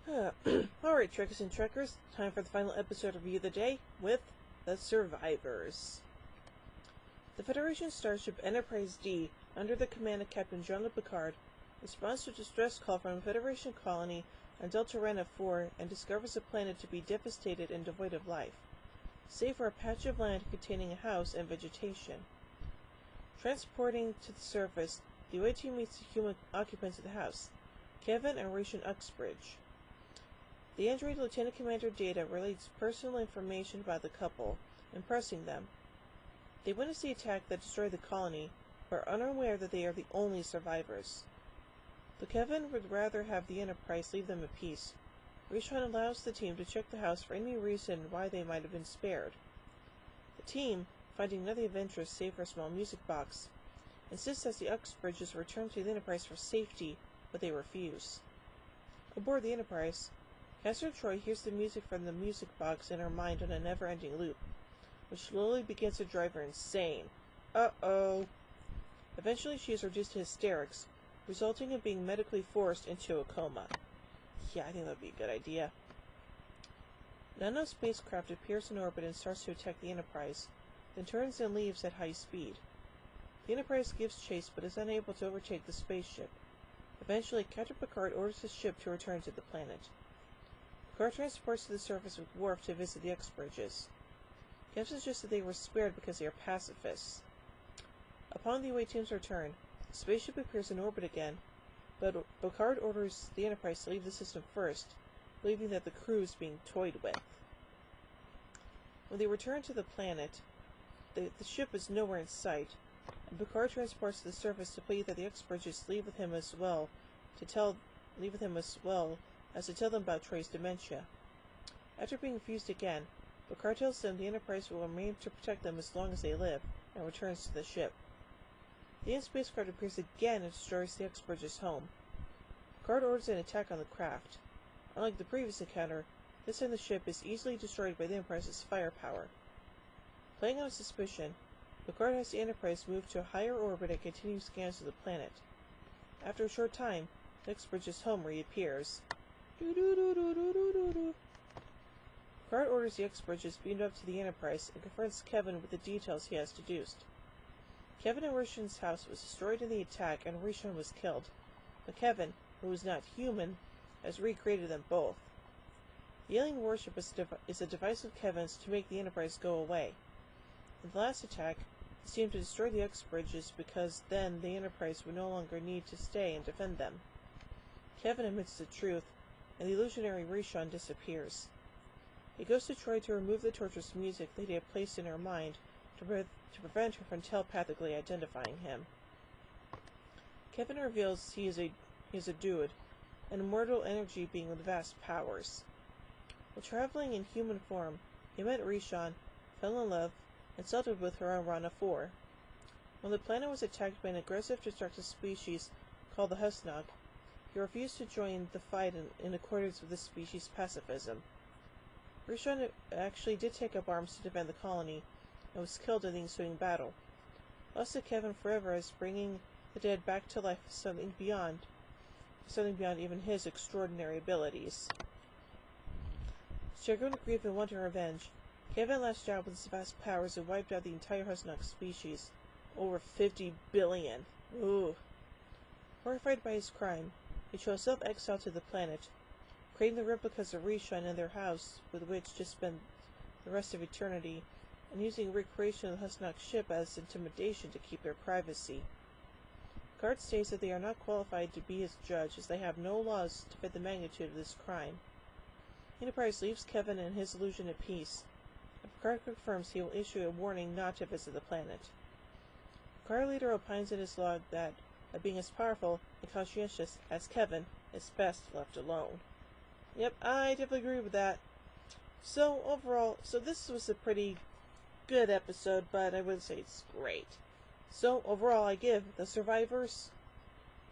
Alright, Trekkers and Trekkers, time for the final episode review of the day with The Survivors. The Federation starship Enterprise D, under the command of Captain Jean-Luc Picard, responds to a distress call from a Federation colony on Deltarune 4 and discovers the planet to be devastated and devoid of life, save for a patch of land containing a house and vegetation. Transporting to the surface, the away team meets the human occupants of the house, Kevin and Rishon Uxbridge. The android Lieutenant Commander Data relates personal information about the couple, impressing them. They witness the attack that destroyed the colony, but are unaware that they are the only survivors. Though Kevin would rather have the Enterprise leave them in peace, Rishon allows the team to check the house for any reason why they might have been spared. The team, finding nothing of interest save for a small music box, insists that the Uxbridges return to the Enterprise for safety, but they refuse. Aboard the Enterprise, Castor Troy hears the music from the music box in her mind on a never-ending loop, which slowly begins to drive her insane. Uh-oh. Eventually she is reduced to hysterics, resulting in being medically forced into a coma. Yeah, I think that would be a good idea. An unknown spacecraft appears in orbit and starts to attack the Enterprise, then turns and leaves at high speed. The Enterprise gives chase but is unable to overtake the spaceship. Eventually, Captain Picard orders his ship to return to the planet. Picard transports to the surface with Worf to visit the Uxbridges. Kev suggests that they were spared because they are pacifists. Upon the away team's return, the spaceship appears in orbit again, but Picard orders the Enterprise to leave the system first, believing that the crew is being toyed with. When they return to the planet, the ship is nowhere in sight, and Picard transports to the surface to plead that the Uxbridges leave with him as well as to tell them about Troy's dementia. After being refused again, Picard tells them the Enterprise will remain to protect them as long as they live, and returns to the ship. The alien spacecraft appears again and destroys the Uxbridges' home. Picard orders an attack on the craft. Unlike the previous encounter, this time the ship is easily destroyed by the Enterprise's firepower. Playing on a suspicion, Picard has the Enterprise move to a higher orbit and continue scans of the planet. After a short time, the Uxbridges' home reappears. Picard orders the Uxbridges beamed up to the Enterprise and confronts Kevin with the details he has deduced. Kevin and Rishon's house was destroyed in the attack and Rishon was killed, but Kevin, who is not human, has recreated them both. The alien warship is a device of Kevin's to make the Enterprise go away. In the last attack, he seemed to destroy the Uxbridges because then the Enterprise would no longer need to stay and defend them. Kevin admits the truth, and the illusionary Rishon disappears. He goes to Troy to remove the torturous music that he had placed in her mind to prevent her from telepathically identifying him. Kevin reveals he is a Dude, an immortal energy being with vast powers. While traveling in human form, he met Rishon, fell in love, and settled with her on Rana 4. When the planet was attacked by an aggressive, destructive species called the Husnog, he refused to join the fight in accordance with the species' pacifism. Rishon actually did take up arms to defend the colony, and was killed in the ensuing battle, lost to Kevin forever as bringing the dead back to life is something beyond even his extraordinary abilities. Struggling with grief and wanting revenge, Kevin lashed out with his vast powers and wiped out the entire Husnog species, over 50 billion. Ooh. Horrified by his crime, he chose self-exile to the planet, creating the replicas of Rishon in their house with which to spend the rest of eternity, and using recreation of the Husnog ship as intimidation to keep their privacy. Picard states that they are not qualified to be his judge as they have no laws to fit the magnitude of this crime. Enterprise leaves Kevin and his illusion at peace, and Picard confirms he will issue a warning not to visit the planet. Picard later opines in his log that, by being as powerful and conscientious as Kevin, is best left alone. Yep, I definitely agree with that. So, overall, this was a pretty good episode, but I wouldn't say it's great. So, overall, I give The Survivors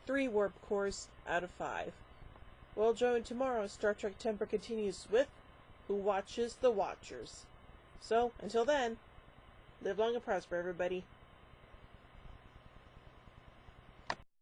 3 warp cores out of 5. Well, join tomorrow. Star Trek Temper continues with Who Watches the Watchers. So, until then, live long and prosper, everybody.